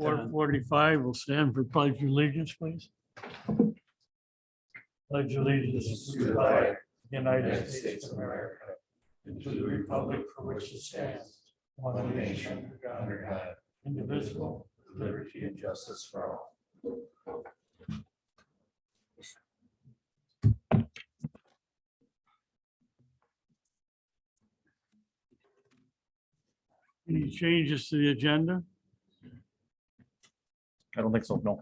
4:45, we'll stand for pledge of allegiance, please. Pledge allegiance to the flag of the United States of America, and to the republic for which it stands, one nation, under God, indivisible, with liberty and justice for all. Any changes to the agenda? I don't think so, no.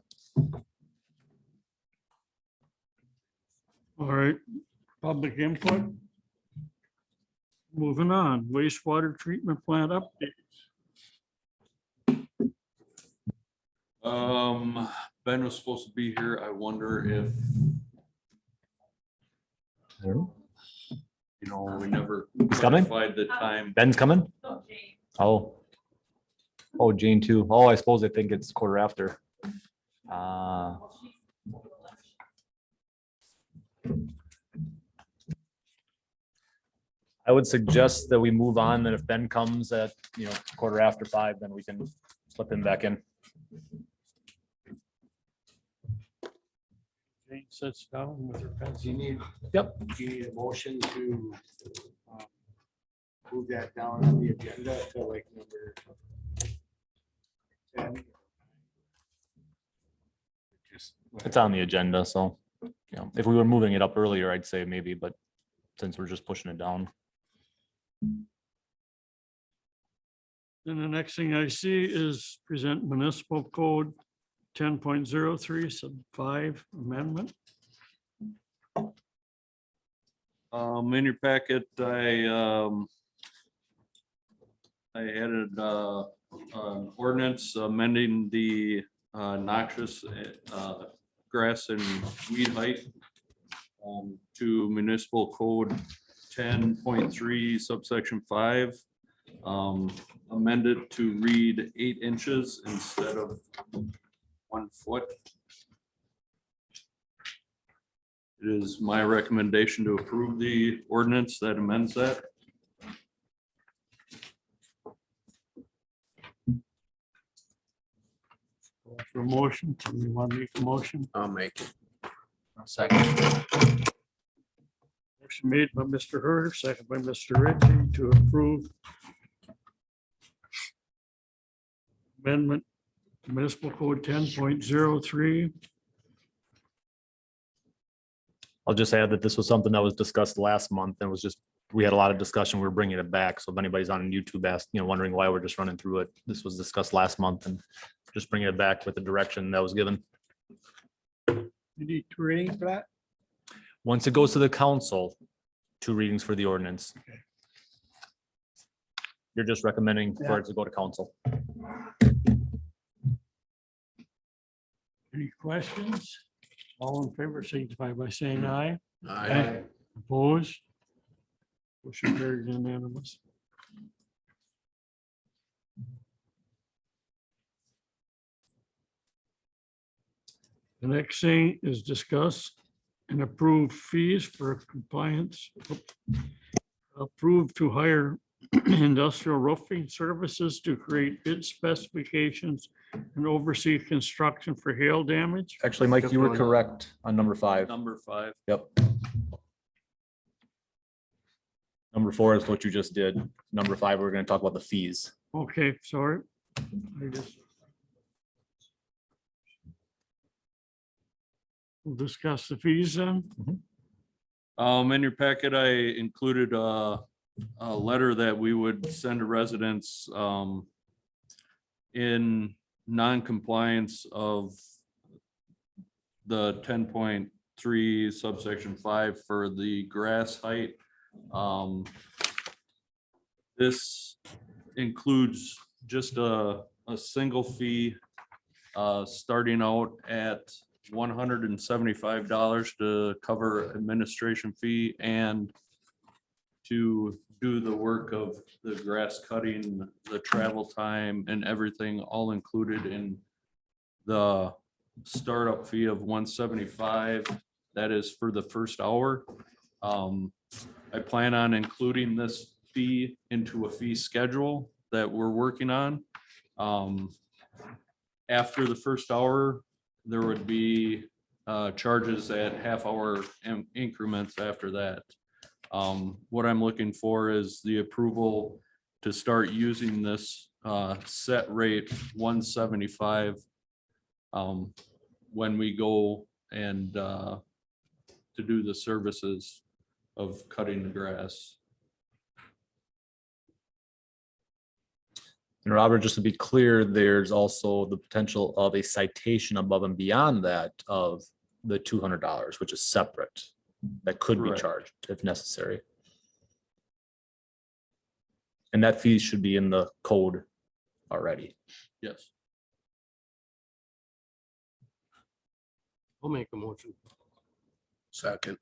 All right, public input. Moving on, wastewater treatment plant updates. Ben was supposed to be here. I wonder if, we never He's coming? clarified the time. Ben's coming? Oh. Oh, Jane too. Oh, I suppose they think it's quarter after. I would suggest that we move on, and if Ben comes at, quarter after 5, then we can slip him back in. Jane sits down with her pencil. Do you need? Yep. Do you need a motion to move that down on the agenda to like number 10? Just It's on the agenda, so, if we were moving it up earlier, I'd say maybe, but since we're just pushing it down. Then the next thing I see is present municipal code 10.03 sub 5 amendment. In your packet, I added an ordinance amending the noxious grass and weed height to municipal code 10.3 subsection 5. Amended to read 8 inches instead of 1 foot. It is my recommendation to approve the ordinance that amends that. For motion, do we want to make a motion? I'll make it. Second. Motion made by Mr. Herder, second by Mr. Ritchie to approve amendment to municipal code 10.03. I'll just add that this was something that was discussed last month and was just, we had a lot of discussion. We're bringing it back. So if anybody's on YouTube wondering why we're just running through it, this was discussed last month and just bringing it back with the direction that was given. You need 2 readings for that? Once it goes to the council, 2 readings for the ordinance. Okay. You're just recommending for it to go to council. Any questions? All in favor, signify by saying aye. Aye. Opposed? Motion carried unanimous. The next thing is discuss and approve fees for compliance. Approved to hire industrial roofing services to create bid specifications and oversee construction for hail damage. Actually, Mike, you were correct on number 5. Number 5. Yep. Number 4 is what you just did. Number 5, we're going to talk about the fees. Okay, sorry. I just- We'll discuss the fees then. In your packet, I included a letter that we would send to residents in non-compliance of the 10.3 subsection 5 for the grass height. This includes just a single fee starting out at $175 to cover administration fee and to do the work of the grass cutting, the travel time and everything all included in the startup fee of $175. That is for the first hour. I plan on including this fee into a fee schedule that we're working on. After the first hour, there would be charges at half-hour increments after that. What I'm looking for is the approval to start using this set rate 175 when we go and to do the services of cutting the grass. And Robert, just to be clear, there's also the potential of a citation above and beyond that of the $200, which is separate, that could be Correct. charged if necessary. And that fee should be in the code already. Yes. I'll make a motion. Second.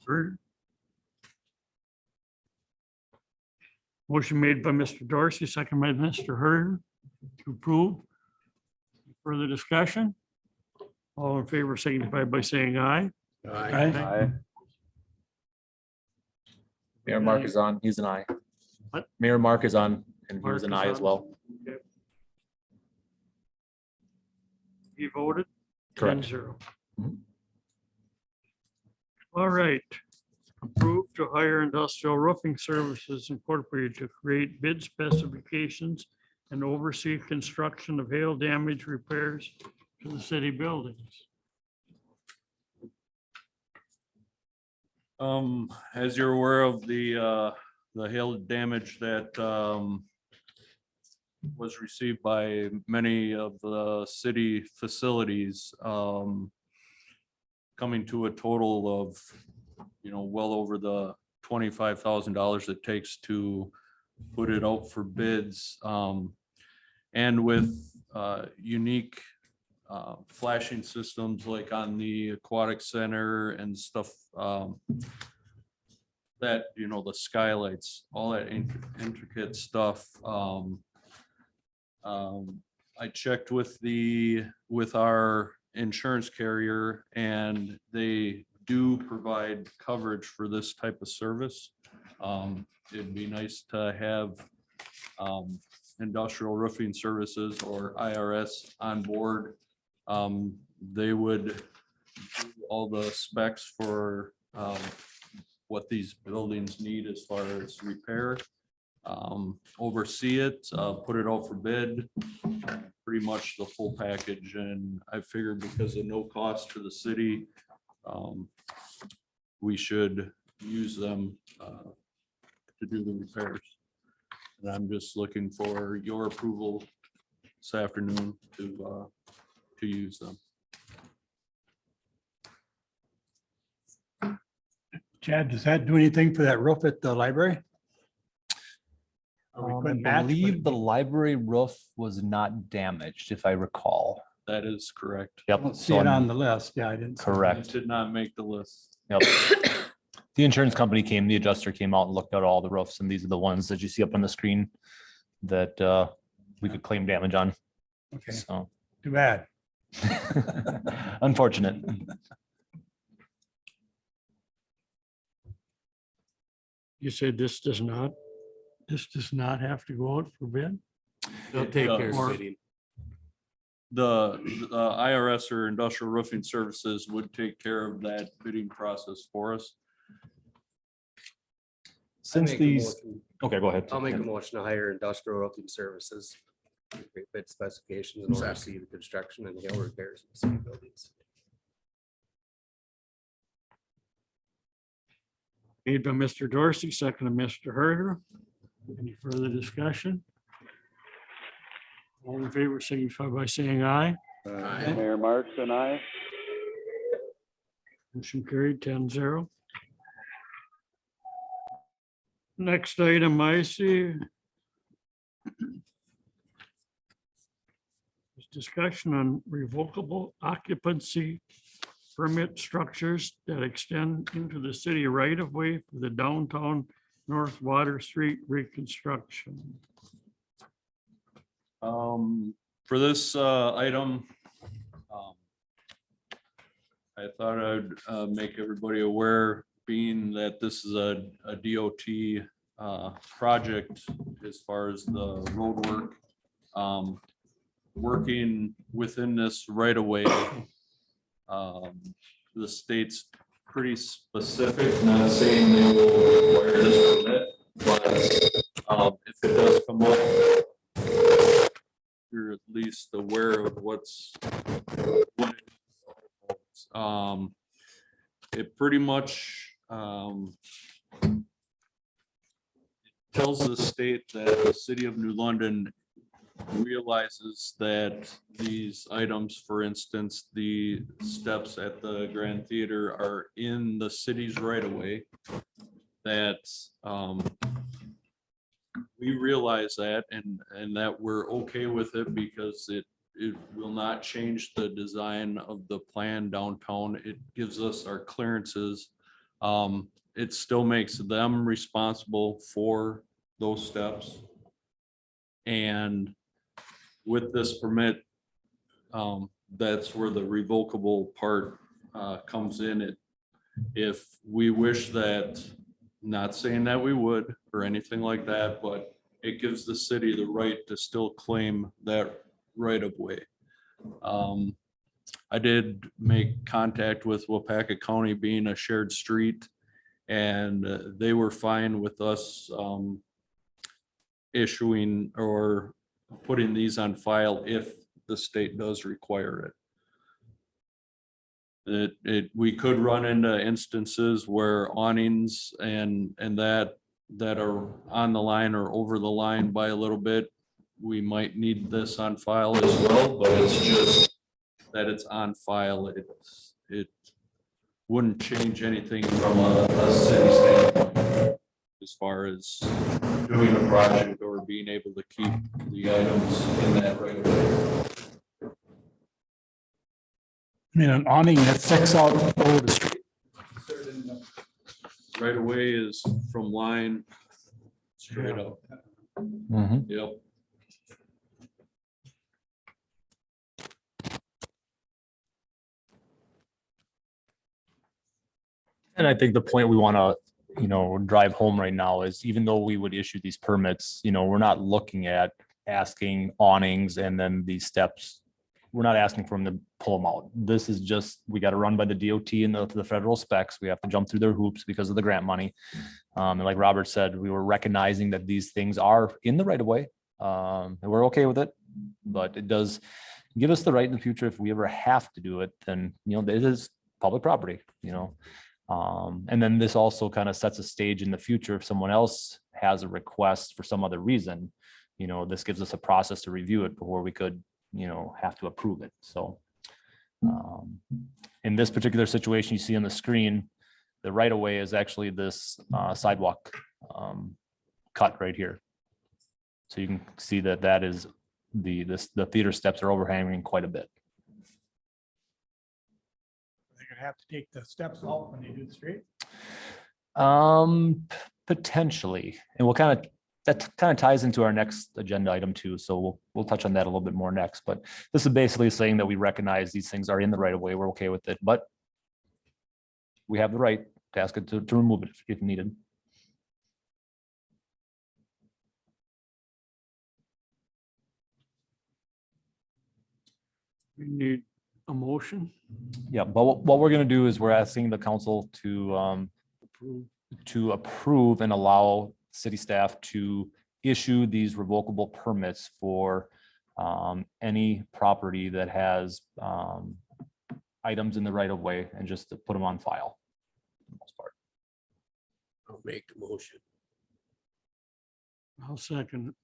Heard. Motion made by Mr. Dorsey, second by Mr. Herder to approve. Further discussion? All in favor signify by saying aye. Aye. Mayor Mark is on, he's an aye. What? Mayor Mark is on, and he Mark was an is aye as on. well. He voted? Correct. 10-0. Mhm. All right. Approved to hire Industrial Roofing Services Incorporated to create bid specifications and oversee construction of hail damage repairs to the city buildings. As you're aware of the hail damage that was received by many of the city facilities, coming to a total of, well over the $25,000 it takes to put it out for bids. And with unique flashing systems like on the aquatic center and stuff, that, the skylights, all that intricate stuff. I checked with our insurance carrier, and they do provide coverage for this type of service. It'd be nice to have Industrial Roofing Services or IRS on board. They would do all the specs for what these buildings need as far as repair, oversee it, put it out for bid, pretty much the full package. And I figured because of no cost to the city, we should use them to do the repairs. And I'm just looking for your approval this afternoon to use them. Chad, does that do anything for that roof at the library? Or we I couldn't match, but believe it- the library roof was not damaged, if I recall. That is correct. I Yep. don't see it on the list. Yeah, I didn't. see it. It Correct. did not make the list. Yep. The insurance company the adjuster came out and looked at all the roofs, and these are the ones that you see up on the screen that we could claim damage on. Okay, So too bad. unfortunate. You said this does not have to go out for bid? They'll take care does. of bidding. The IRS or Industrial Roofing Services would take care of that bidding process for us. Since Make a these, motion- okay, go ahead. I'll make a motion to hire Industrial Roofing Services. to create bid specifications and oversee the construction and hail repairs in city buildings. Made by Mr. Dorsey, second by Mr. Herder. Any further discussion? All in favor, signify by saying aye. Mayor Marks and I. Motion carried 10-0. Next item I see is discussion on revocable occupancy permit structures that extend into the city right of way for the downtown North Water Street reconstruction. For this item, I thought I'd make everybody aware, being that this is a DOT project as far as the road work. Working within this right of way. The state's pretty specific, not saying they will require this permit, but if it does come up, you're at least aware of what's what it pretty much tells the state that the city of New London realizes that these items, for instance, the steps at the Grand Theater are in the city's right of way. That we realize that and that we're okay with it because it will not change the design of the plan downtown. It gives us our clearances. It still makes them responsible for those steps. And with this permit, that's where the revocable part comes in. If we wish that, not saying that we would or anything like that, but it gives the city the right to still claim that right of way. I did make contact with Wapaka County being a shared street, and they were fine with us issuing or putting these on file if the state does require it. We could run into instances where awnings and that are on the line or over the line by a little bit, we might need this on file as well, but it's just that it's on file. It wouldn't change anything from a city standpoint as far as doing a project or being able to keep the items in that right away. I mean, an awning that sticks out over the street. Right away is from line straight up. Yep. And I think the point we want to, drive home right now is even though we would issue these permits, we're not looking at asking awnings and then these steps. We're not asking for them to pull them out. This is just, we got to run by the DOT and the federal specs. We have to jump through their hoops because of the grant money. And like Robert said, we were recognizing that these things are in the right of way. And we're okay with it, but it does give us the right in the future. If we ever have to do it, then, it is public property, and then this also kind of sets a stage in the future. If someone else has a request for some other reason, this gives us a process to review it before we could, have to approve it. So in this particular situation, you see on the screen, the right of way is actually this sidewalk cut right here. So you can see that is the theater steps are overhanging quite a bit. They're gonna have to take the steps out when they do the street. Potentially, and that kind of ties into our next agenda item too. So we'll touch on that a little bit more next, but this is basically saying that we recognize these things are in the right of way. We're okay with it, but we have the right to ask it to remove it if needed. We need a motion. Yeah, but what we're going to do is we're asking the council to approve and allow city staff to issue these revocable permits for any property that has items in the right of way and just to put them on file. for the most part. I'll make the motion. I'll second it.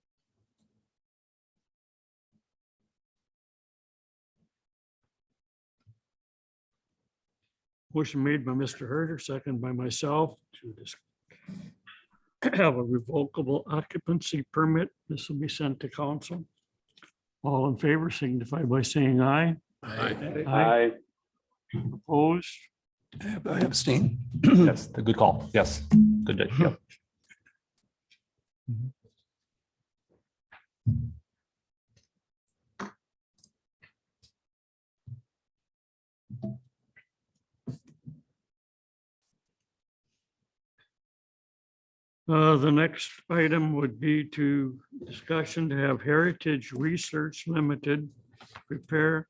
Motion made by Mr. Herder, second by myself to have a revocable occupancy permit. This will be sent to council. All in favor signify by saying aye. Aye. Opposed? I abstain. Yes, a good call. Yes, good. Yep. The next item would be to discussion to have Heritage Research Limited prepare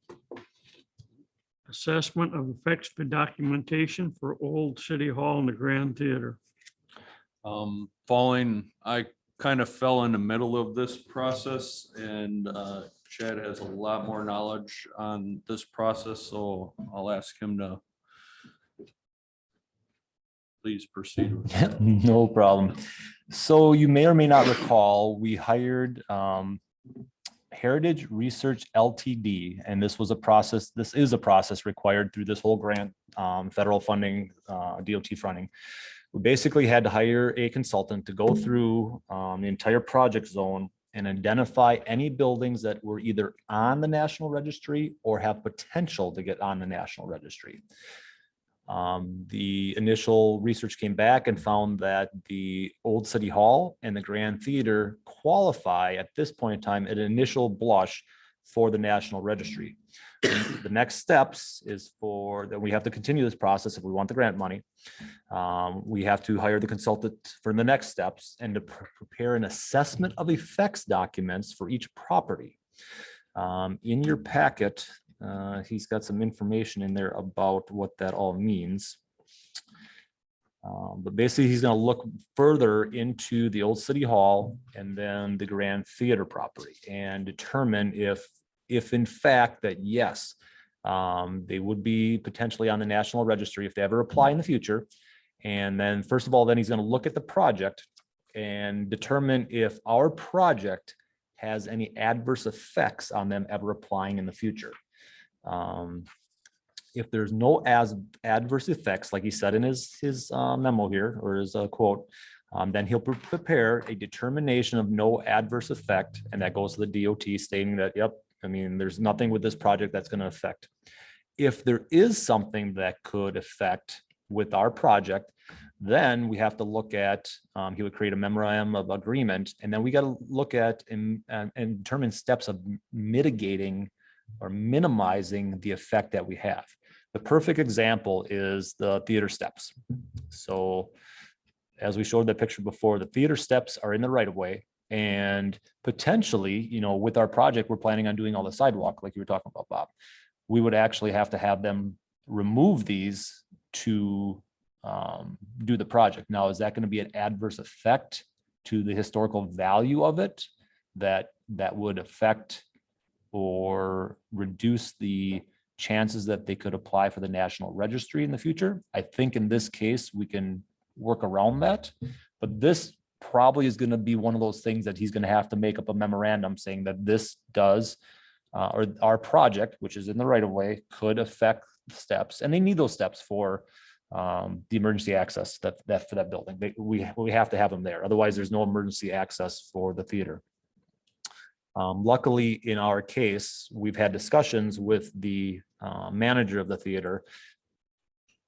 assessment of effects for documentation for Old City Hall and the Grand Theater. I kind of fell in the middle of this process and Chad has a lot more knowledge on this process, so I'll ask him to please proceed with that. No problem. So you may or may not recall, we hired Heritage Research LTD, and this is a process required through this whole grant, federal funding, DOT funding. We basically had to hire a consultant to go through the entire project zone and identify any buildings that were either on the National Registry or have potential to get on the National Registry. The initial research came back and found that the Old City Hall and the Grand Theater qualify at this point in time at an initial blush for the National Registry. The next steps is that we have to continue this process if we want the grant money. We have to hire the consultant for the next steps and to prepare an assessment of effects documents for each property. In your packet, he's got some information in there about what that all means. But basically, he's going to look further into the Old City Hall and then the Grand Theater property and determine if in fact that yes, they would be potentially on the National Registry if they ever apply in the future. And then first of all, then he's going to look at the project and determine if our project has any adverse effects on them ever applying in the future. If there's no adverse effects, like he said in his memo here, or his quote, then he'll prepare a determination of no adverse effect, and that goes to the DOT stating that, yep, I mean, there's nothing with this project that's going to affect. If there is something that could affect with our project, then we have to look at, he would create a memorandum of agreement, and then we got to look at and determine steps of mitigating or minimizing the effect that we have. The perfect example is the theater steps. So as we showed that picture before, the theater steps are in the right of way, and potentially, with our project, we're planning on doing all the sidewalk like you were talking about, Bob. We would actually have to have them remove these to do the project. Now, is that going to be an adverse effect to the historical value of it that would affect or reduce the chances that they could apply for the National Registry in the future? I think in this case, we can work around that, but this probably is going to be one of those things that he's going to have to make up a memorandum saying that this does, or our project, which is in the right of way, could affect steps, and they need those steps for the emergency access that for that building. We have to have them there. Otherwise, there's no emergency access for the theater. Luckily, in our case, we've had discussions with the manager of the theater.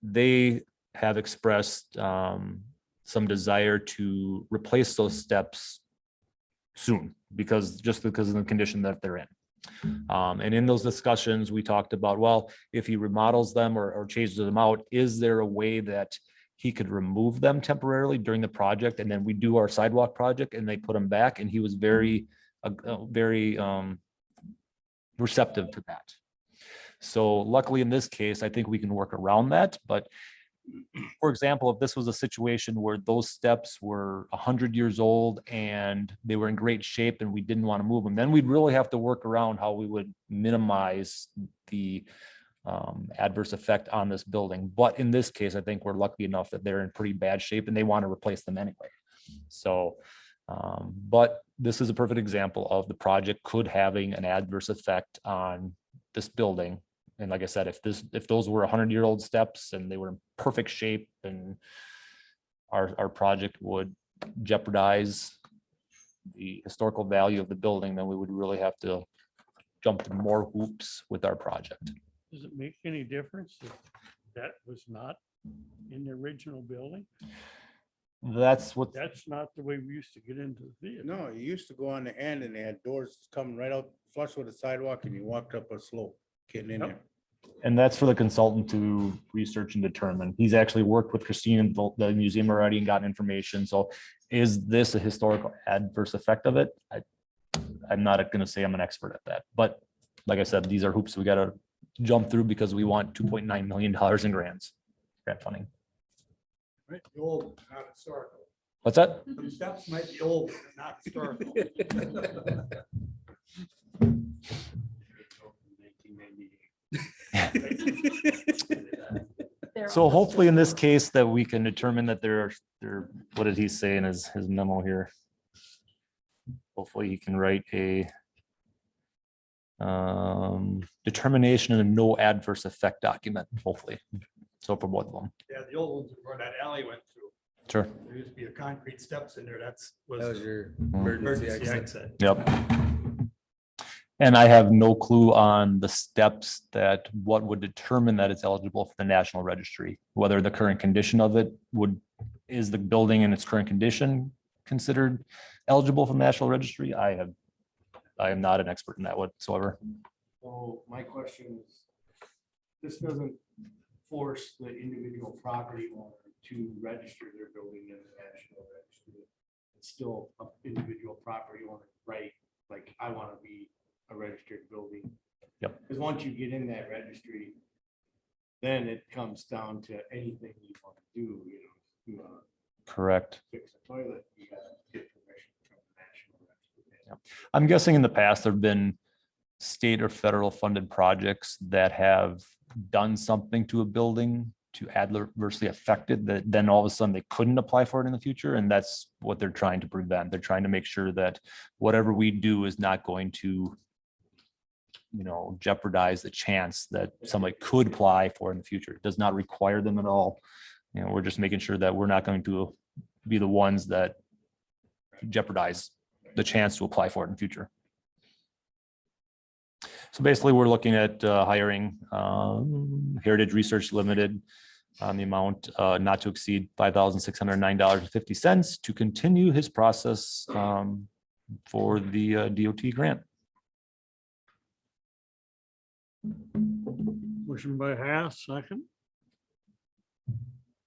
They have expressed some desire to replace those steps soon because of the condition that they're in. And in those discussions, we talked about, well, if he remodels them or changes them out, is there a way that he could remove them temporarily during the project? And then we do our sidewalk project and they put them back. And he was very receptive to that. So luckily in this case, I think we can work around that. But for example, if this was a situation where those steps were 100 years old and they were in great shape and we didn't want to move them, then we'd really have to work around how we would minimize the adverse effect on this building. But in this case, I think we're lucky enough that they're in pretty bad shape and they want to replace them anyway. So, but this is a perfect example of the project could having an adverse effect on this building. And like I said, if those were 100-year-old steps and they were in perfect shape, then our project would jeopardize the historical value of the building, then we would really have to jump through more hoops with our project. Does it make any difference if that was not in the original building? That's Not the way we used to get into the theater. No, you used to go on the end and they had doors coming right out flush with the sidewalk and you walked up a slope getting in there. And that's for the consultant to research and determine. He's actually worked with Christine and the museum already and gotten information. So Is this a historical adverse effect of it? I'm not gonna say I'm an expert at that, but like I said, these are hoops we gotta jump through because we want $2.9 million in grant funding. Right, the old, not historical. What's that? The steps might be old, but not historical. So hopefully in this case that we can determine that there, what did he say in his memo here? Hopefully he can write a determination of no adverse effect document, hopefully. So for both of them. Yeah, the old ones where that alley went through. Sure. There used to be a concrete steps in there. That was your emergency emergency exit. exit. Yep. And I have no clue on the steps that what would determine that it's eligible for the National Registry, whether the current condition of it is the building in its current condition considered eligible for the National Registry. I am not an expert in that whatsoever. So my question is, this doesn't force the individual property owner to register their building in the National Registry. It's still an individual property owner, right? Like, I want to be a registered building. Yep. Because once you get in that registry, then it comes down to anything you want to do, you want to Correct. fix a toilet, you gotta get permission from the National Registry. I'm guessing in the past, there've been state or federal funded projects that have done something to a building to adversely affect it, that then all of a sudden they couldn't apply for it in the future. And that's what they're trying to prevent. They're trying to make sure that whatever we do is not going to, jeopardize the chance that somebody could apply for in the future. It does not require them at all. We're just making sure that we're not going to be the ones that jeopardize the chance to apply for it in the future. So basically, we're looking at hiring Heritage Research Limited on the amount not to exceed $5,609.50 to continue his process for the DOT grant. Motion by Haas, second.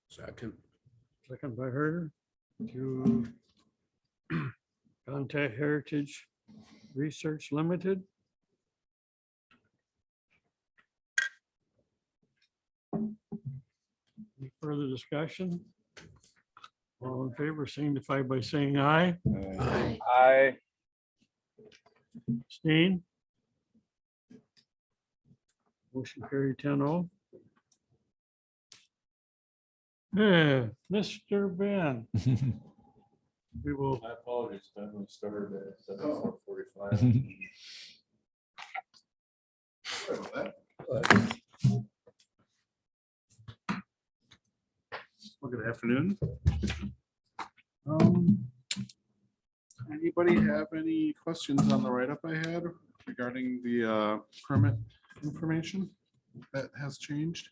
Second. Second by Herder to contact Heritage Research Limited. Any further discussion? All in favor, signify by saying aye. Aye. Abstain. Motion carried 10-0. Yeah, Mr. Ben. We will, I apologize, Ben, we started at 7:45. Well, good afternoon. Anybody have any questions on the write-up I had regarding the permit information that has changed?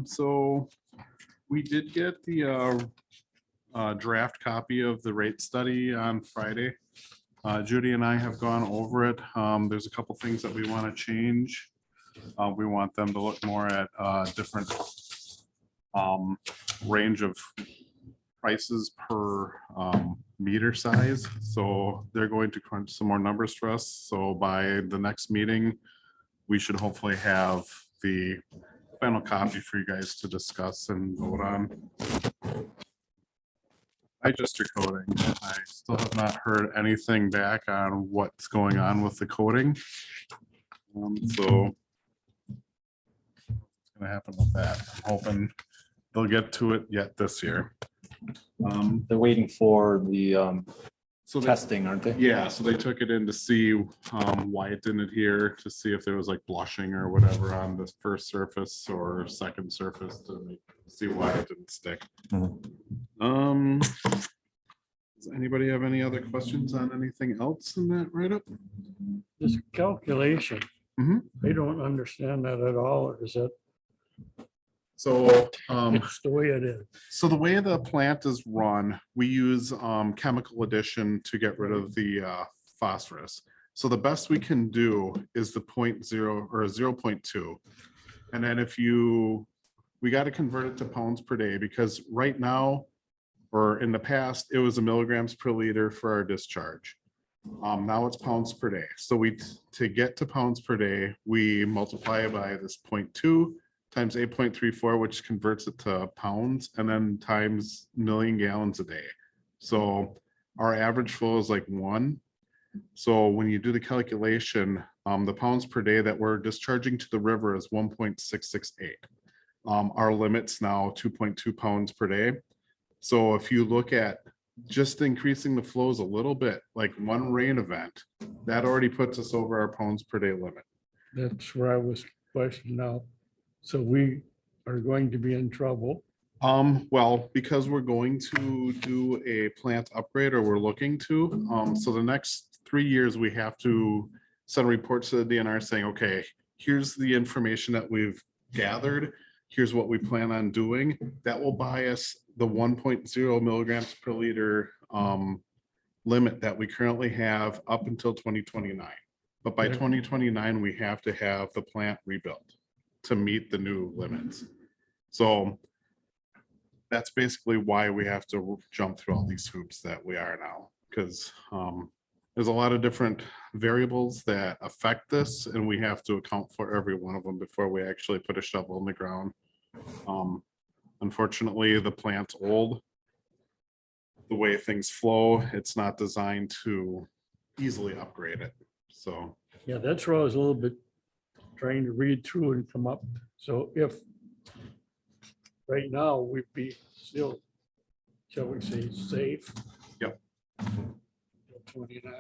So we did get the draft copy of the rate study on Friday. Judy and I have gone over it. There's a couple things that we want to change. We want them to look more at different range of prices per meter size. So they're going to crunch some more numbers for us. So by the next meeting, we should hopefully have the final copy for you guys to discuss and vote on. Register coding. I still have not heard anything back on what's going on with the coding. So what's gonna happen with that? I'm hoping they'll get to it yet this year. They're waiting for the So they- testing, aren't they? yeah, so they took it in to see why it didn't adhere, to see if there was like blushing or whatever on the first surface or second surface to see why it didn't stick. Does anybody have any other questions on anything else in that write-up? this calculation, Mhm. I don't understand that at all, or is it So, it's the way it is? so the way the plant is run, we use chemical addition to get rid of the phosphorus. So the best we can do is the 0.0 or 0.2. And then we got to convert it to pounds per day because right now, or in the past, it was a milligrams per liter for our discharge. Now it's pounds per day. So to get to pounds per day, we multiply it by this 0.2 times 8.34, which converts it to pounds, and then times million gallons a day. So our average flow is like 1. So when you do the calculation, the pounds per day that we're discharging to the river is 1.668. Our limit's now 2.2 pounds per day. So if you look at just increasing the flows a little bit, like one rain event, that already puts us over our pounds per day limit. That's where I was questioning now. So we are going to be in trouble. Well, because we're going to do a plant upgrade, or we're looking to, so the next 3 years, we have to send reports to the DNR saying, okay, here's the information that we've gathered. Here's what we plan on doing. That will buy us the 1.0 milligrams per liter limit that we currently have up until 2029. But by 2029, we have to have the plant rebuilt to meet the new limits. So that's basically why we have to jump through all these hoops that we are now, because there's a lot of different variables that affect this, and we have to account for every one of them before we actually put a shovel in the ground. Unfortunately, the plant's old. The way things flow, it's not designed to easily upgrade it. So Yeah, that's where I was a little bit trying to read through and come up. So if right now we'd be still, shall we say, safe? Yep. 29.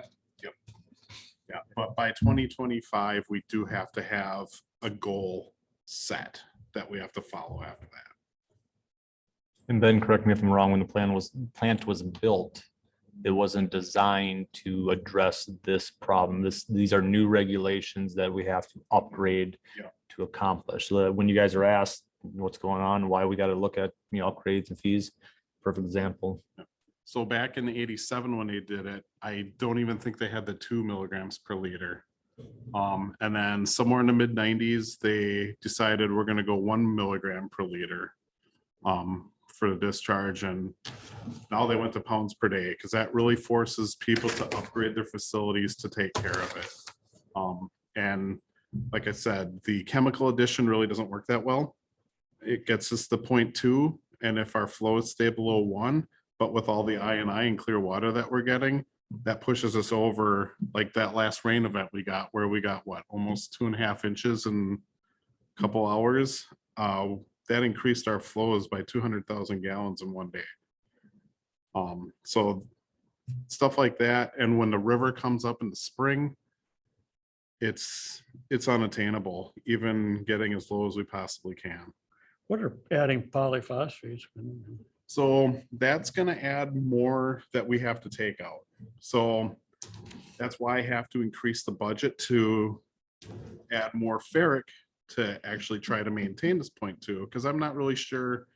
yeah, but by 2025, we do have to have a goal set that we have to follow after that. And Ben, correct me if I'm wrong, when the plant was built, it wasn't designed to address this problem. These are new regulations that we have to upgrade Yeah. to accomplish. So that when you guys are asked what's going on, why we got to look at, upgrades and fees, perfect example. So back in 87, when they did it, I don't even think they had the 2 milligrams per liter. And then somewhere in the mid 90s, they decided we're going to go 1 milligram per liter for the discharge. And now they went to pounds per day, because that really forces people to upgrade their facilities to take care of it. And like I said, the chemical addition really doesn't work that well. It gets us to 0.2. And if our flows stay below 1, but with all the INI and clear water that we're getting, that pushes us over, like that last rain event we got, where we got what, almost 2.5 inches in a couple hours. That increased our flows by 200,000 gallons in one day. So stuff like that. And when the river comes up in the spring, it's unattainable, even getting as low as we possibly can. What are adding polyphosphates gonna do? So that's going to add more that we have to take out. So that's why I have to increase the budget to add more ferric to actually try to maintain this 0.2, because I'm not really sure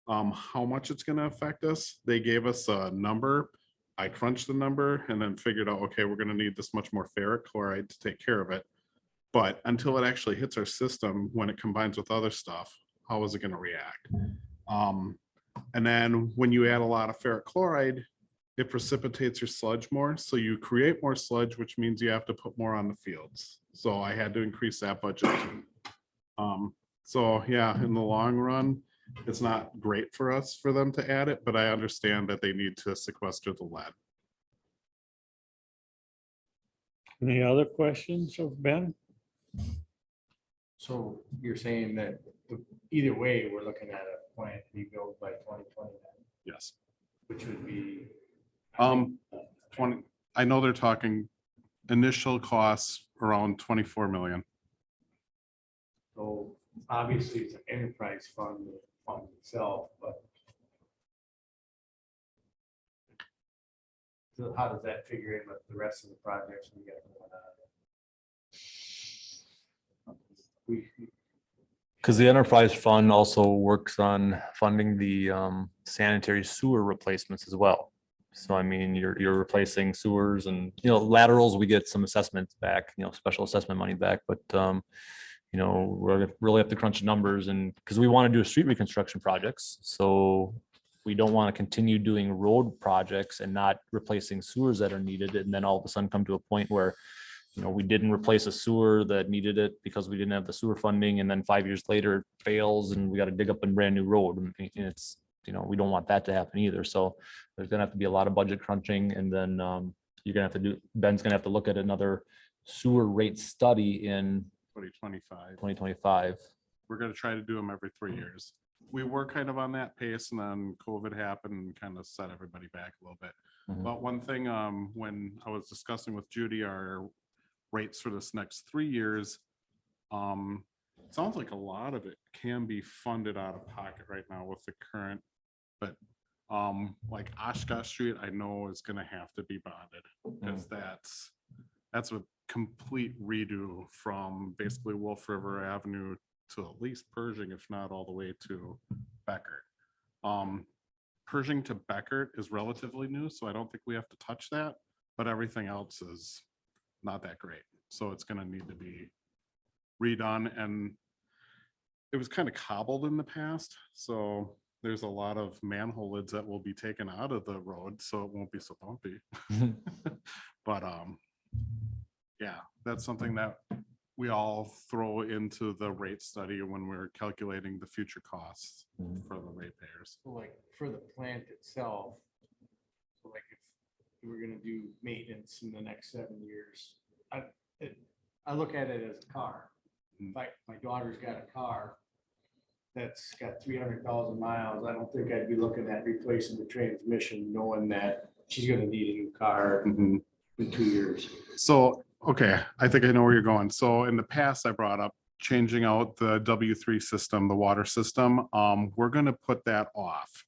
how much it's going to affect us. They gave us a number. I crunched the number and then figured out, okay, we're going to need this much more ferric chloride to take care of it. But until it actually hits our system, when it combines with other stuff, how is it going to react? And then when you add a lot of ferric chloride, it precipitates your sludge more. So you create more sludge, which means you have to put more on the fields. So I had to increase that budget too. So yeah, in the long run, it's not great for us for them to add it, but I understand that they need to sequester the lead. Any other questions of Ben? So you're saying that either way, we're looking at a plant to be built by 2029, Yes. which would be. 20, I know they're talking initial costs around 24 million. So obviously it's an enterprise fund, the fund itself, but. So how does that figure in with the rest of the projects we got going on? Because the enterprise fund also works on funding the sanitary sewer replacements as well. So I mean, you're replacing sewers and, laterals, we get some assessments back, special assessment money back, but we're gonna really have to crunch the numbers and, because we want to do street reconstruction projects, so we don't want to continue doing road projects and not replacing sewers that are needed, and then all of a sudden come to a point where we didn't replace a sewer that needed it because we didn't have the sewer funding, and then 5 years later it fails and we got to dig up a brand new road. And it's, we don't want that to happen either. So there's gonna have to be a lot of budget crunching, and then Ben's gonna have to look at another sewer rate study in 2025. 2025. We're gonna try to do them every 3 years. We were kind of on that pace, and then COVID happened and kind of set everybody back a little bit. Mhm. But one thing, when I was discussing with Judy, our rates for this next 3 years, it sounds like a lot of it can be funded out of pocket right now with the current, but like Oshkosh Street, I know is gonna have to be bonded, because that's a complete redo from basically Wolf River Avenue to at least Pershing, if not all the way to Beckert. Pershing to Beckert is relatively new, so I don't think we have to touch that, but everything else is not that great. So it's gonna need to be redone, and it was kind of cobbled in the past, so there's a lot of manhole lids that will be taken out of the road, so it won't be so bumpy. But yeah, that's something that we all throw into the rate study when we're calculating the future costs for the ratepayers. So like for the plant itself, so like if we were gonna do maintenance in the next 7 years, I look at it as a car. In fact, my daughter's got a car that's got 300,000 miles. I don't think I'd be looking at replacing the transmission, knowing that she's gonna need a new car in 2 years. So, okay, I think I know where you're going. So in the past, I brought up changing out the W3 system, the water system. We're gonna put that off.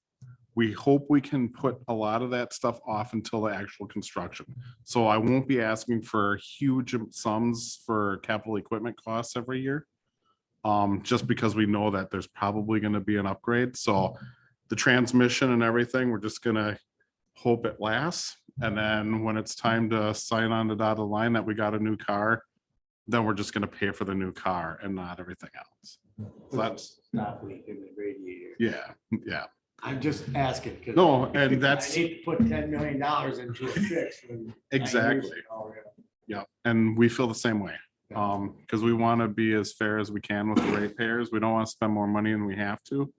We hope we can put a lot of that stuff off until the actual construction. So I won't be asking for huge sums for capital equipment costs every year. Just because we know that there's probably gonna be an upgrade. So the transmission and everything, we're just gonna hope it lasts. And then when it's time to sign on the dotted line that we got a new car, then we're just gonna pay for the new car and not everything else. So that's, Not leaking the radiator. yeah. I'm just asking. 'Cause No, and that's- I need to put $10 million into a fix. when 9 years Exactly. ago, Yeah, and we feel the same way. Because we want to be as fair as we can with the ratepayers. We don't want to spend more money than we have to.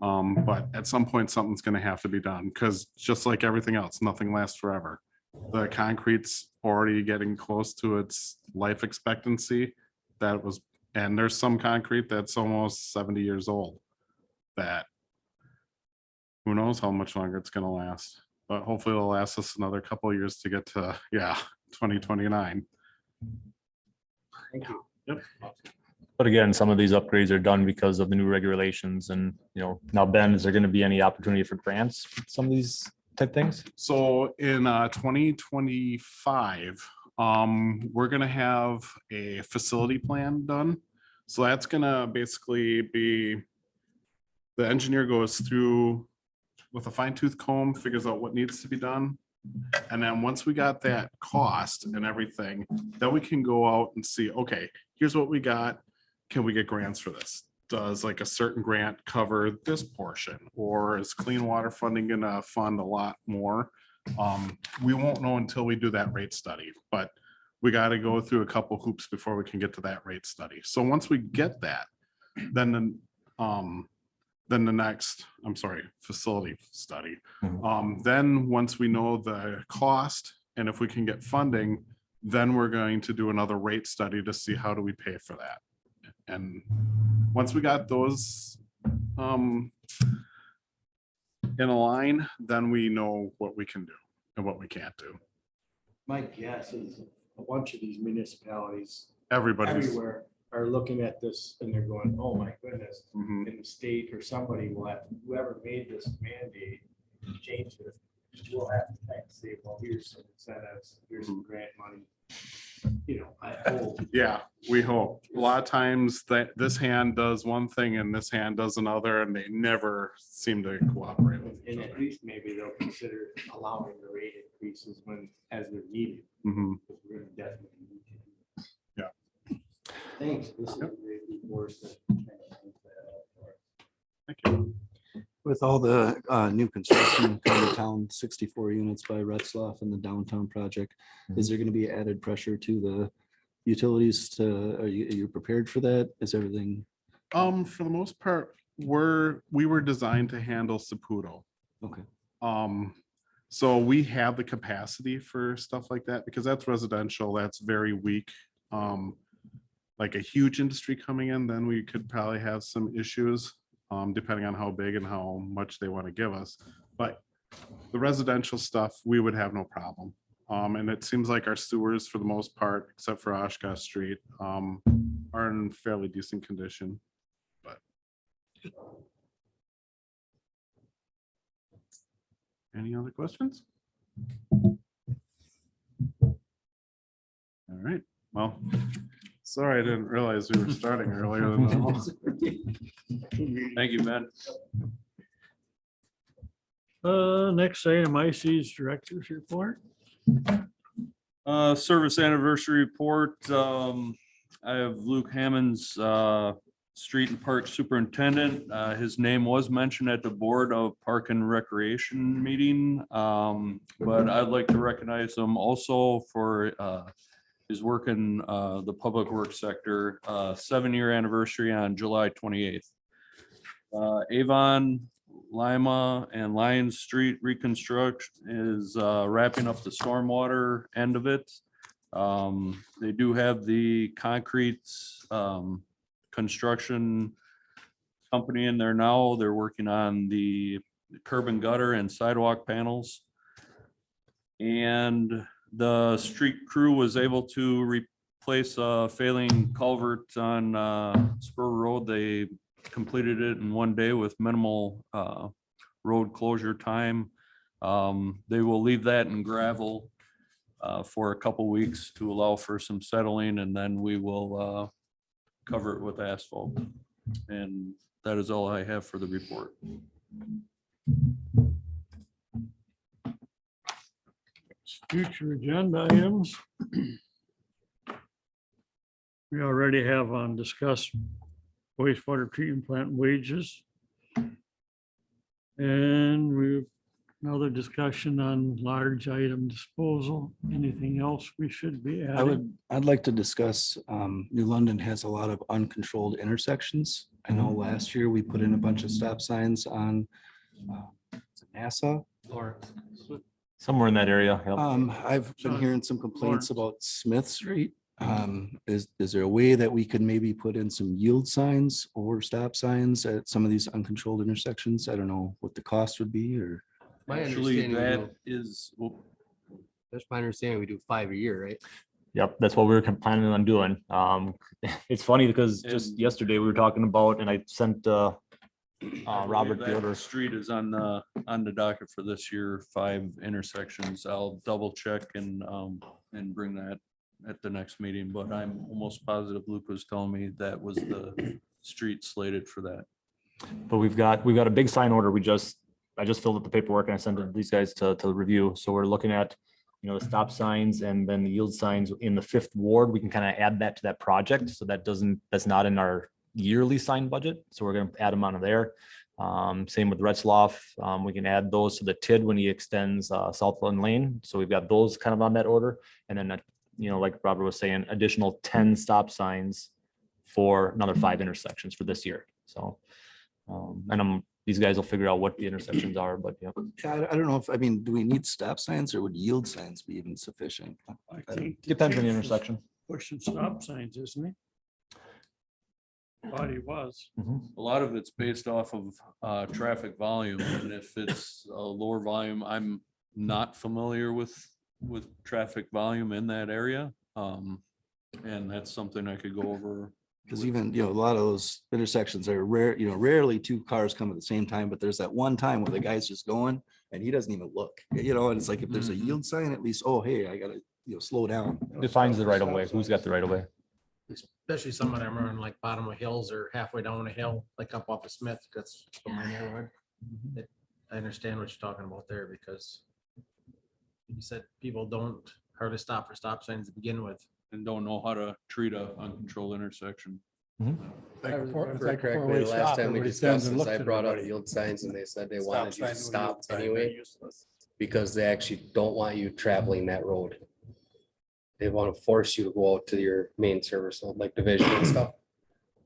But at some point, something's gonna have to be done, because just like everything else, nothing lasts forever. The concrete's already getting close to its life expectancy. And there's some concrete that's almost 70 years old. That who knows how much longer it's gonna last, but hopefully it'll last us another couple of years to get to, 2029. Thank you. Yep. But again, some of these upgrades are done because of the new regulations, and, now Ben, is there gonna be any opportunity for grants, for some of these type things? So in 2025, we're gonna have a facility plan done. So that's gonna basically be, the engineer goes through with a fine tooth comb, figures out what needs to be done. And then once we got that cost and everything, then we can go out and see, okay, here's what we got. Can we get grants for this? Does like a certain grant cover this portion, or is clean water funding gonna fund a lot more? We won't know until we do that rate study, but we got to go through a couple hoops before we can get to that rate study. So once we get that, then the next, facility study. Then once we know the cost and if we can get funding, then we're going to do another rate study to see how do we pay for that. And once we got those in a line, then we know what we can do and what we can't do. My guess is a bunch of these municipalities Everybody's. everywhere are looking at this and they're going, oh my goodness. Mhm. In the state or somebody will have, whoever made this mandate, changed it. We'll have to kind of say, well, here's some incentives, here's some grant money. I hope. Yeah, we hope. A lot of times that this hand does one thing and this hand does another, and they never seem to cooperate with each And at other. least maybe they'll consider allowing the rate increases as they're needed. Mhm. Because we're gonna definitely need to. Yeah. Thanks. This is a great report. Thank you. With all the new construction coming to town, 64 units by Retzloff in the downtown project, is there going to be added pressure to the utilities to, are you prepared for that? Is everything? For the most part, we were designed to handle Saputo. Okay. So we have the capacity for stuff like that because that's residential, that's very weak. Like a huge industry coming in, then we could probably have some issues, depending on how big and how much they want to give us. But the residential stuff, we would have no problem. And it seems like our sewers, for the most part, except for Oshkosh Street, are in fairly decent condition. But any other questions? All right, well, sorry, I didn't realize we were starting earlier than normal. Thank you, Ben. Next item, IC's director's report. Service anniversary report. I have Luke Hammond's street and park superintendent. His name was mentioned at the Board of Park and Recreation meeting. But I'd like to recognize him also for his work in the public works sector, 7-year anniversary on July 28th. Avon, Lima and Lions Street Reconstruction is wrapping up the stormwater end of it. They do have the concrete construction company in there now. They're working on the curb and gutter and sidewalk panels. And the street crew was able to replace a failing culvert on Spur Road. They completed it in one day with minimal road closure time. They will leave that in gravel for a couple weeks to allow for some settling, and then we will cover it with asphalt. And that is all I have for the report. Future agenda items. We already have on discussed wastewater treatment plant wages. And we've another discussion on large item disposal. Anything else we should be adding? I'd like to discuss, New London has a lot of uncontrolled intersections. I know last year we put in a bunch of stop signs on Nassau. Somewhere in that area. Yep. I've been hearing some complaints about Smith Street. Is there a way that we could maybe put in some yield signs or stop signs at some of these uncontrolled intersections? I don't know what the cost would be or. My Actually, understanding, that is, that's my understanding, we do 5 a year, right? Yep, that's what we were planning on doing. It's funny because just And- yesterday we were talking about, and I sent I believe Robert the that order. street is on the docket for this year, 5 intersections. I'll double check and bring that at the next meeting, but I'm almost positive Luke was telling me that was the street slated for that. But we've got a big sign order. I just filled out the paperwork and I sent it to these guys to review. So we're looking at, the stop signs and then the yield signs in the 5th ward. We can kind of add that to that project. So that's not in our yearly sign budget. So we're going to add them onto there. Same with Retzloff. We can add those to the TID when he extends Southland Lane. So we've got those kind of on that order. And then, like Robert was saying, additional 10 stop signs for another 5 intersections for this year. So, and these guys will figure out what the intersections are, but yeah. I don't know do we need stop signs or would yield signs be even sufficient? I think Depends on the intersection. pushing stop signs, isn't he? Thought he was. A lot of it's based off of traffic volume, and if it's a lower volume, I'm not familiar with traffic volume in that area. And that's something I could go over. Because even, a lot of those intersections are rare, rarely 2 cars come at the same time, but there's that one time where the guy's just going and he doesn't even look, and it's like, if there's a yield sign, at least, oh, hey, I gotta slow down. Defines the right of way. Who's got the right of way? Especially some of them are in like bottom of hills or halfway down a hill, like up off of Smith, that's my neighborhood. I understand what you're talking about there because you said people don't hardly stop for stop signs to begin with. And don't know how to treat a uncontrolled intersection. If I remember correctly, the last time we discussed this, I brought up yield signs and they said they wanted you to stop anyway because they actually don't want you traveling that road. They want to force you to go out to your main service, so like division and stuff.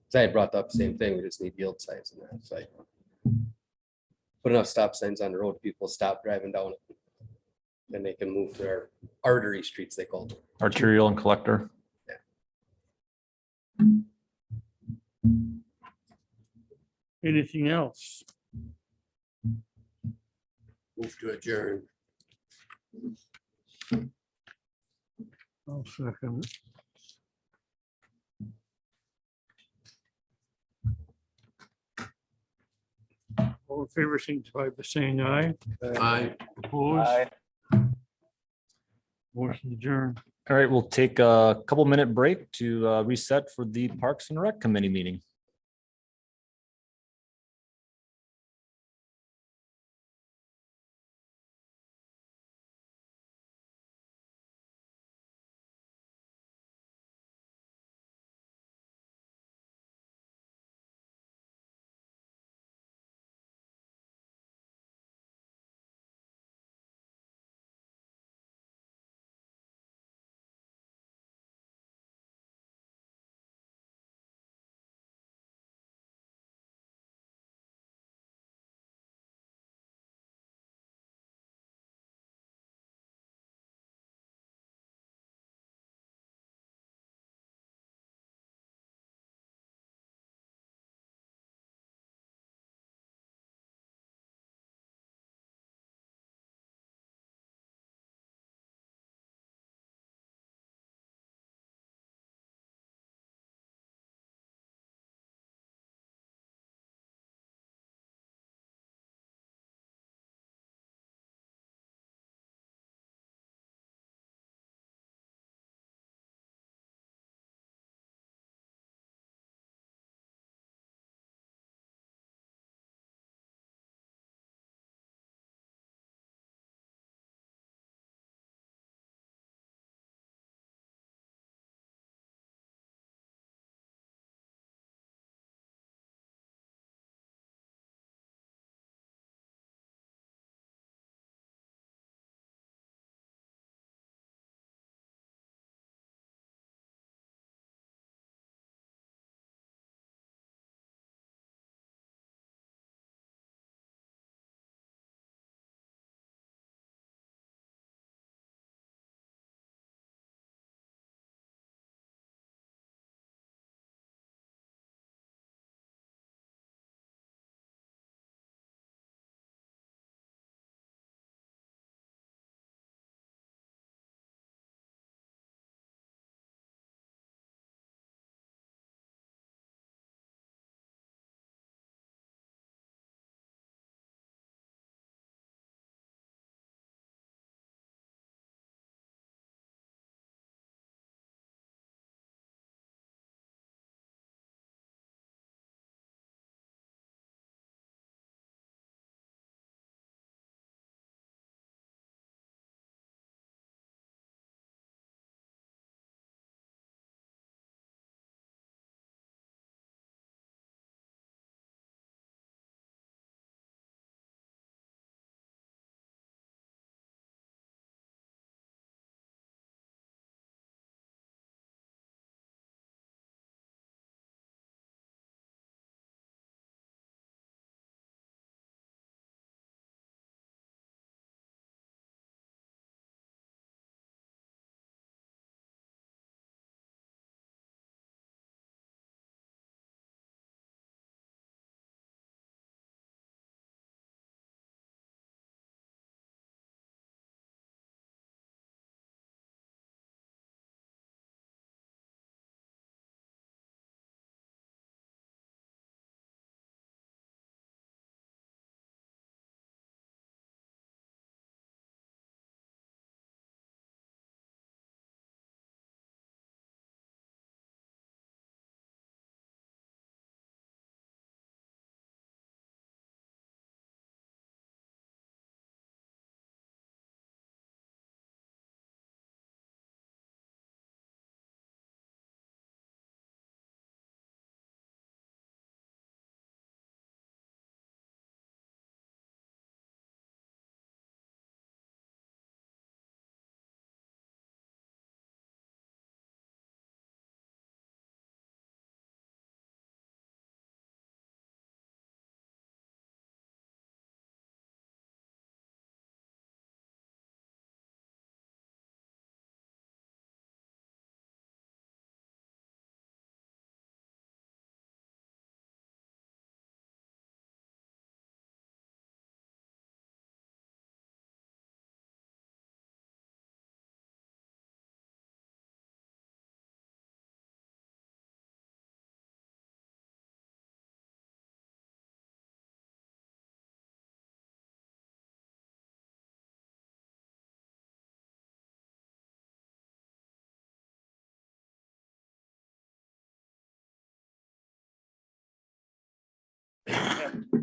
So I had brought up the same thing, we just need yield signs and that, it's like. Put enough stop signs on the road, people stop driving down it. Then they can move to their artery streets, they call them. Arterial and collector. Anything else? Move to adjourn. I'll second it. All in favor, signify by saying aye. Aye. Opposed? Motion adjourned. All right, we'll take a couple minute break to reset for the Parks and Rec Committee meeting.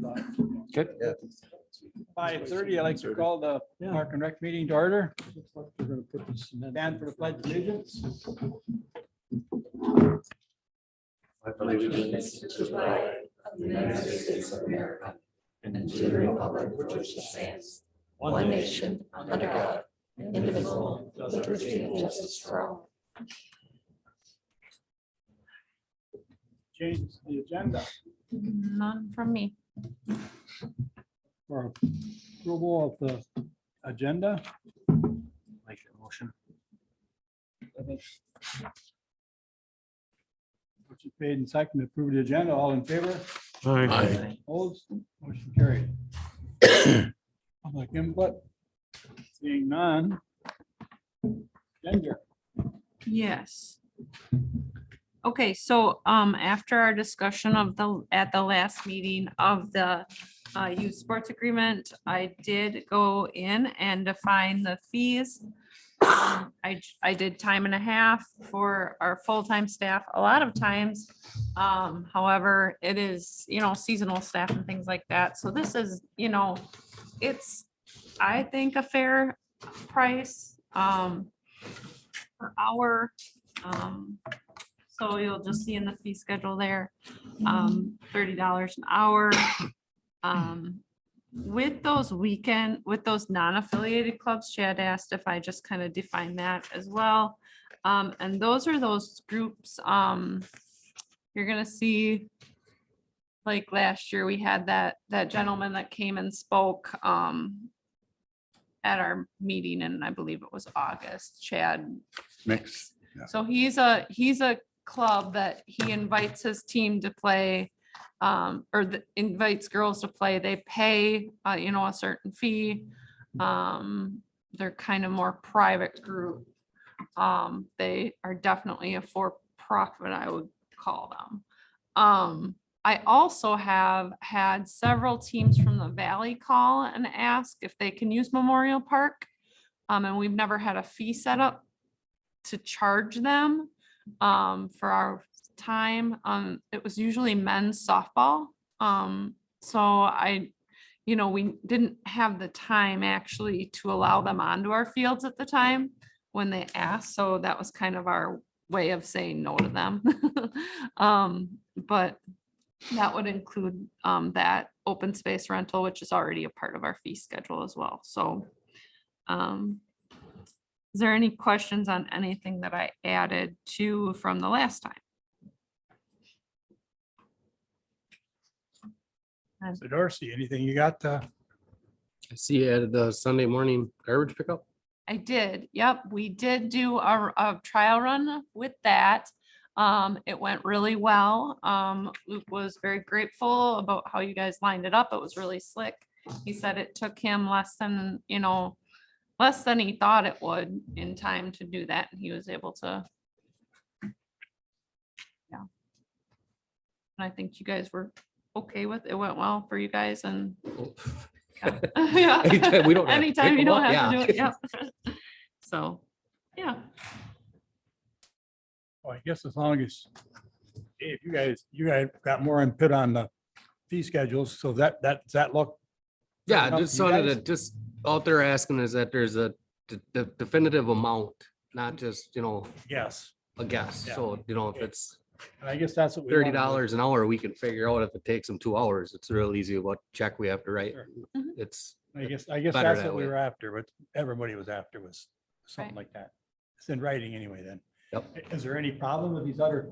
Okay. 5:30, I'd like to call the Park and Rec meeting to order. We're going to put this stand for the pledge of allegiance. Allegiance to the flag of the United States of America and to the republic for which it stands, one nation, under God, indivisible, with liberty and justice for all. Change the agenda None from me. for approval of the agenda. Make a motion. Which is paid and second to approve the agenda. All in favor? Aye. Opposed? Motion carried. Public input. Seeing none. Ginger. Yes. Okay, so after our discussion of at the last meeting of the youth sports agreement, I did go in and define the fees. I did time and a half for our full-time staff a lot of times. However, it is, seasonal staff and things like that. So this is, it's, I think, a fair price per hour. So you'll just see in the fee schedule there, $30 an hour. With those non-affiliated clubs, Chad asked if I just kind of define that as well. And those are those groups, you're gonna see, like last year, we had that gentleman that came and spoke at our meeting, and I believe it was August, Chad. Mix. So he's a club that he invites his team to play, invites girls to play. They pay, a certain fee. They're kind of more private group. They are definitely a for-profit, I would call them. I also have had several teams from the Valley call and ask if they can use Memorial Park. And we've never had a fee set up to charge them for our time. It was usually men's softball. So we didn't have the time actually to allow them onto our fields at the time when they asked. So that was kind of our way of saying no to them. But that would include that open space rental, which is already a part of our fee schedule as well. So is there any questions on anything that I added to from the last time? So Dorsey, anything you got? I see you added the Sunday morning garbage pickup. I did. Yep. We did do a trial run with that. It went really well. Luke was very grateful about how you guys lined it up. It was really slick. He said it took him less than he thought it would in time to do that. And he was able to. Yeah. And I think you guys were okay with it. It went well for you guys, and yeah. Anytime we don't have to Anytime pick you them don't up, have to yeah. do it. Yeah. So, yeah. Well, I guess as long as if you guys got more input on the fee schedules, so that look. Yeah, enough just to you wanted guys? to, just all they're asking is that there's a definitive amount, not just, Yes, a guess. Yeah. So, if it's and I guess that's what we wanted to do. $30 an hour, we can figure out if it takes them 2 hours. It's real easy what check we have to write. Sure. Mhm. It's, I guess better that's that what we way. were after, what everybody was after was something Right. like that. It's in writing anyway then. Yep. Is there any problem with these other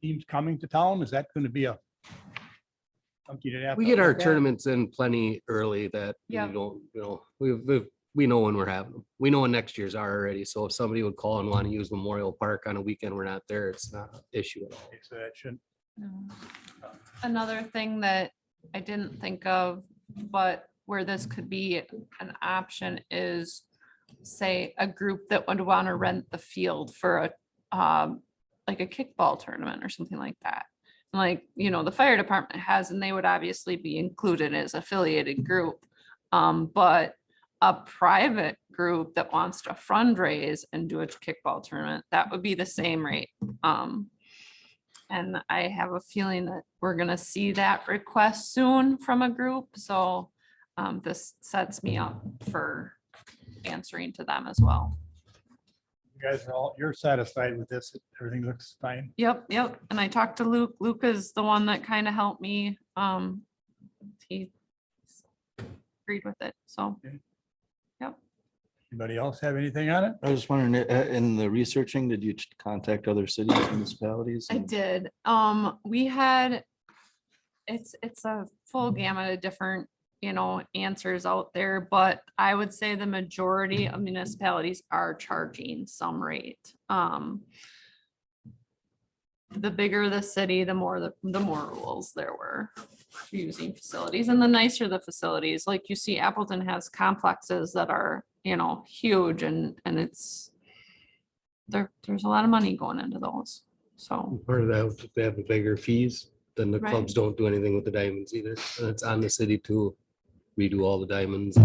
teams coming to town? Is that going to be something that have we to get our look at? tournaments in plenty early that we Yeah. don't, we know when we're having them. We know when next year's are already. So if somebody would call and want to use Memorial Park on a weekend, we're not there. It's not an issue at all. So that shouldn't. No. Another thing that I didn't think of, but where this could be an option is, say, a group that would want to rent the field for like a kickball tournament or something like that. Like, the fire department has, and they would obviously be included as affiliated group. But a private group that wants to fundraise and do a kickball tournament, that would be the same rate. And I have a feeling that we're gonna see that request soon from a group, so this sets me up for answering to them as well. You guys are all, you're satisfied with this? Everything looks fine? Yep, and I talked to Luke. Luke is the one that kind of helped me. He agreed with it, so. Anybody else have anything on it? I was just wondering, in the researching, did you contact other cities, municipalities? I did. We had, it's a full gamut of different, answers out there, but I would say the majority of municipalities are charging some rate. The bigger the city, the more rules there were for using facilities, and the nicer the facilities. Like you see, Appleton has complexes that are, huge, and it's there's a lot of money going into those. So Part of that, if they have the bigger fees, then the Right. clubs don't do anything with the diamonds either. And it's on the city to redo all the diamonds,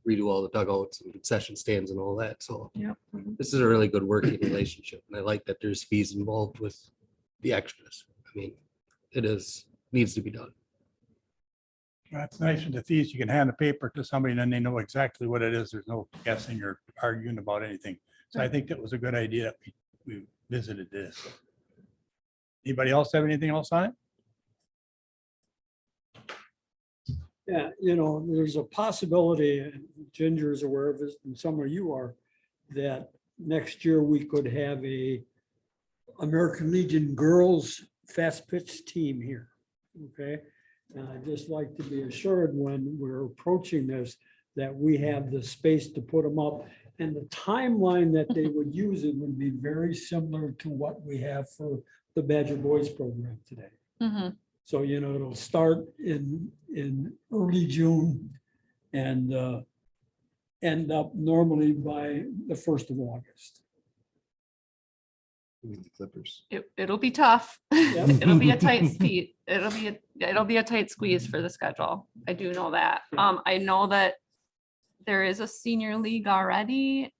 redo all the dugouts and concession stands and all that. So Yep. this is a really good working relationship. And I like that there's fees involved with the extras. I mean, needs to be done. That's nice with the fees. You can hand the paper to somebody and then they know exactly what it is. There's no guessing or arguing about anything. So I think that was a good idea. That we visited this. Anybody else have anything else on it? Yeah, there's a possibility, and Ginger is aware of this, and some of you are, that next year we could have a American Legion girls fast pitch team here. Okay, and I'd just like to be assured when we're approaching this, that we have the space to put them up. And the timeline that they would use it would be very similar to what we have for the Badger Boys program today. Mhm. So, it'll start in early June and end up normally by the 1st of August. The Clippers. It'll be tough. Yep. It'll be a tight squeeze. It'll be a tight squeeze for the schedule. I do know that. I know that there is a senior league already,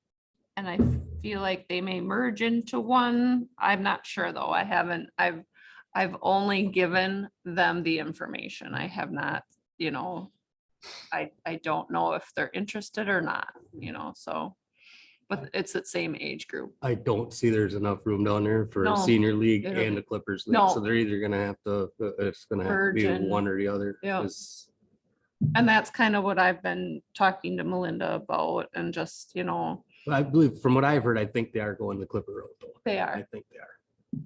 and I feel like they may merge into one. I'm not sure though. I've only given them the information. I have not, I don't know if they're interested or not, so. But it's the same age group. I don't see there's enough room down there for a No, senior league it'll and be- a Clippers league. No. So they're either gonna have to, it's gonna have to be Merge and- one or the other. Yeah. 'Cause And that's kind of what I've been talking to Melinda about, and just, I believe from what I've heard, I think they are going the Clipper route though. they I are think they are.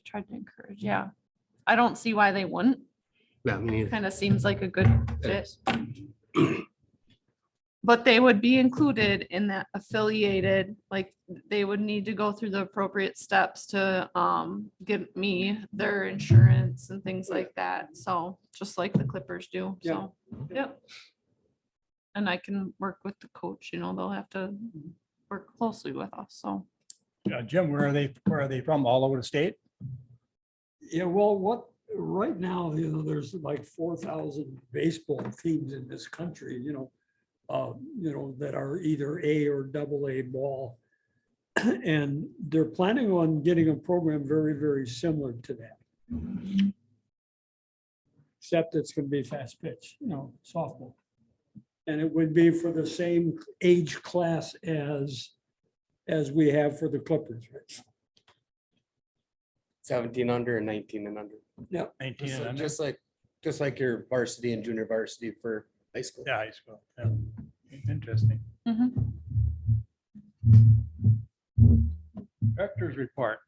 trying to encourage, yeah. I don't see why they wouldn't. Yeah, I mean, Kind of seems like a good fit. But they would be included in that affiliated, like, they would need to go through the appropriate steps to give me their insurance and things like that. So just like the Clippers do, so, yep. And I can work with the coach, they'll have to work closely with us, so. Jim, where are they from? All over the state? Yeah, well, right now, there's like 4,000 baseball teams in this country, that are either A or AA ball. And they're planning on getting a program very, very similar to that. Except it's going to be fast pitch, softball. And it would be for the same age class as we have for the Clippers, right? 17 under and 19 and under. Yeah. 19 and under? Just like your varsity and junior varsity for high school. Yeah, high school. Yeah. Interesting. Mhm. Director's report.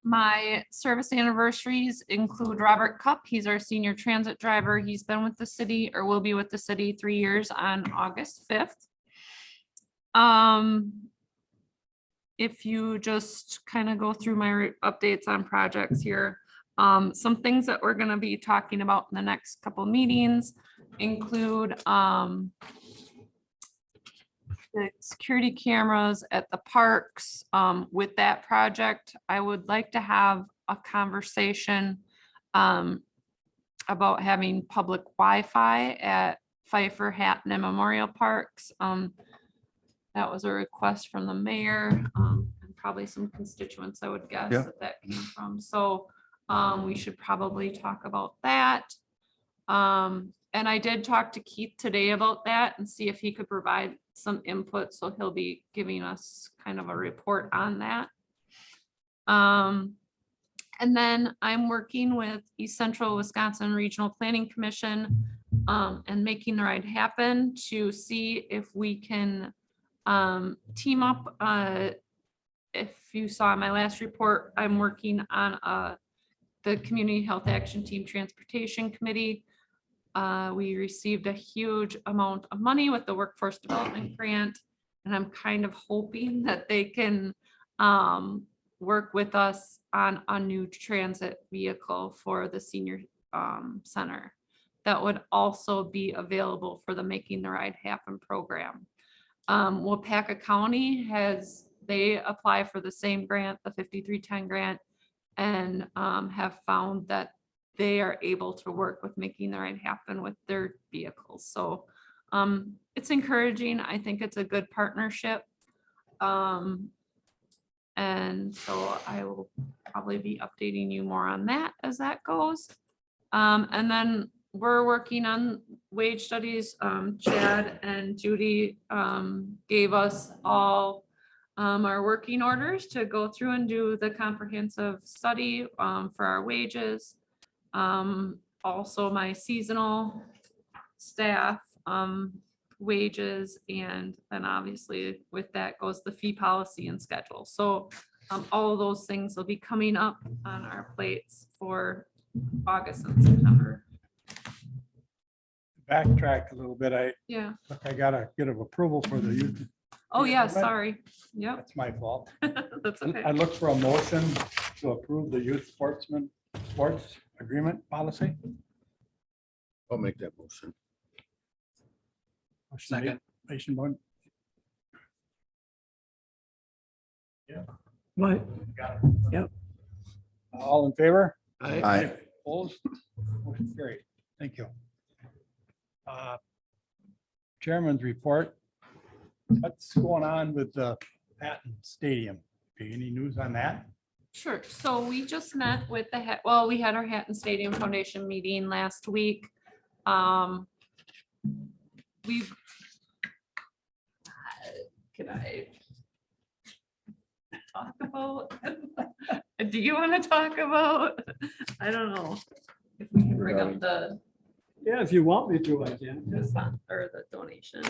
My service anniversaries include Robert Cup. He's our senior transit driver. He's been with the city, or will be with the city, 3 years on August 5th. If you just kind of go through my updates on projects here, some things that we're gonna be talking about in the next couple meetings include the security cameras at the parks. With that project, I would like to have a conversation about having public Wi-Fi at Pfeiffer, Hatton, and Memorial Parks. That was a request from the mayor. I'm probably some constituents, I would guess, Yeah. that came from. So we should probably talk about that. And I did talk to Keith today about that and see if he could provide some input. So he'll be giving us kind of a report on that. And then I'm working with East Central Wisconsin Regional Planning Commission and Making the Ride Happen to see if we can team up. If you saw my last report, I'm working on the Community Health Action Team Transportation Committee. We received a huge amount of money with the Workforce Development Grant, and I'm kind of hoping that they can work with us on a new transit vehicle for the senior center that would also be available for the Making the Ride Happen program. Wapaka County they apply for the same grant, the 5310 grant, and have found that they are able to work with Making the Ride Happen with their vehicles. So it's encouraging. I think it's a good partnership. And so I will probably be updating you more on that as that goes. And then we're working on wage studies. Chad and Judy gave us all our working orders to go through and do the comprehensive study for our wages. Also my seasonal staff wages, and then obviously with that goes the fee policy and schedule. So all of those things will be coming up on our plates for August and September. Backtrack a little bit. Yeah. I gotta get an approval for the youth. Oh, yeah, sorry. Yep. That's my fault. That's okay. I look for a motion to approve the youth sports agreement policy. I'll make that motion. Second. One. Yeah. Right. Got it. Yep. All in favor? Aye. Opposed? Motion carried. Thank you. Chairman's report. What's going on with the Hatton Stadium? Any news on that? Sure. So we just met with we had our Hatton Stadium Foundation meeting last week. Can I talk about? Do you want to talk about? I don't know if we can bring up the Yeah, if you want me to, I can. or the donation.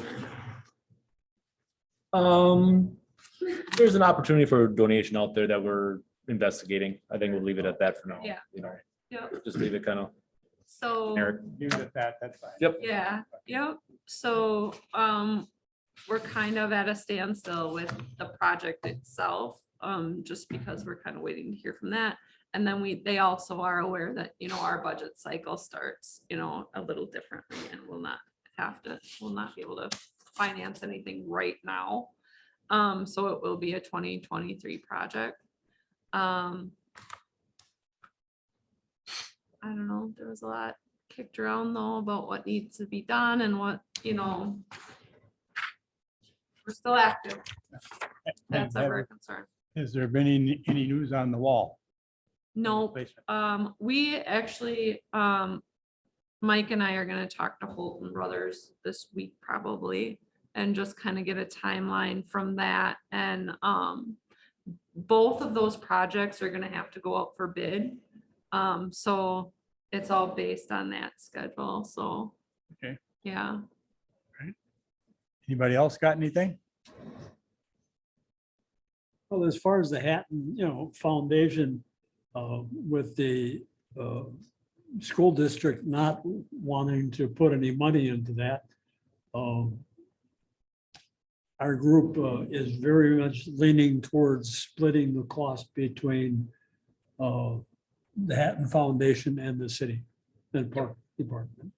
There's an opportunity for a donation out there that we're investigating. I think we'll leave it at that for now. Yeah. You know, Yep. just leave it kind of So. generic. Leave it at that, that's fine. Yep. Yeah, yep. So we're kind of at a standstill with the project itself, just because we're kind of waiting to hear from that. And then they also are aware that, our budget cycle starts, a little differently, and we'll not be able to finance anything right now. So it will be a 2023 project. I don't know, there was a lot kicked around though about what needs to be done and what, we're still active. That's our concern. Has there been any news on the wall? No, Replacement? we actually, Mike and I are gonna talk to Holton Brothers this week probably, and just kind of get a timeline from that. And both of those projects are gonna have to go out for bid. So it's all based on that schedule, so. Okay. Yeah. Anybody else got anything? Well, as far as the Hatton, foundation, with the school district not wanting to put any money into that, our group is very much leaning towards splitting the cost between the Hatton Foundation and the city and park department.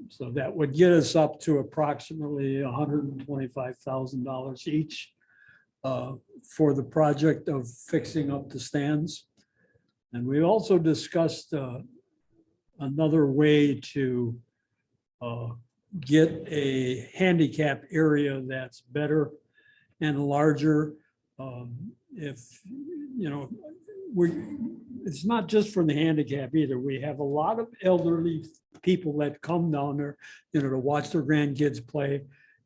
So that would get us up to approximately $125,000 each for the project of fixing up the stands. And we also discussed another way to get a handicap area that's better and larger If, it's not just for the handicap either. We have a lot of elderly people that come down there, to watch their grandkids play.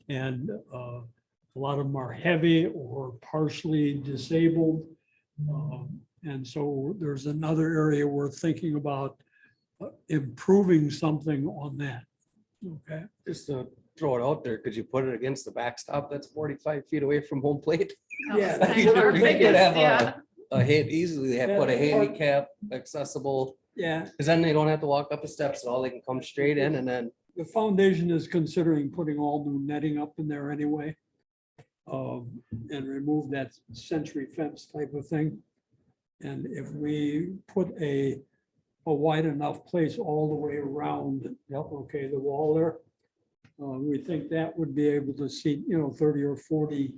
And a lot of them are heavy or partially disabled. And so there's another area we're thinking about improving something on that. Okay. Just to throw it out there, could you put it against the backstop that's 45 feet away from home plate? Yeah. You could have Yeah. a hit easily, they have put a handicap accessible, Yeah, because then they don't have to walk up the steps at all, they can come straight in and then. the foundation is considering putting all new netting up in there anyway. And remove that century fence type of thing. And if we put a wide enough place all the way around, okay, the wall there, we think that would be able to seat, 30 or 40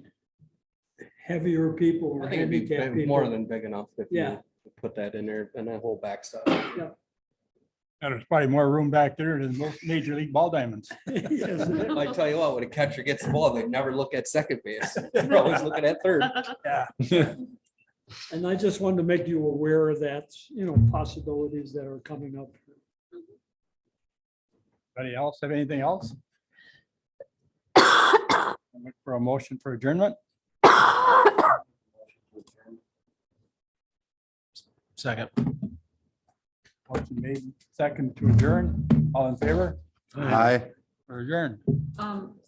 heavier people or I think it'd be handicapped more people. than big enough if Yeah. you put that in there and that whole backstop. And there's probably more room back there than most major league ball diamonds. Yes. I tell you what, when a catcher gets the ball, they never look at second base. They're always looking at third. And I just wanted to make you aware of that, possibilities that are coming up. Anybody else have anything else? Look for a motion for adjournment. Second. Motion made second to adjourn. All in favor? Aye. Or adjourn.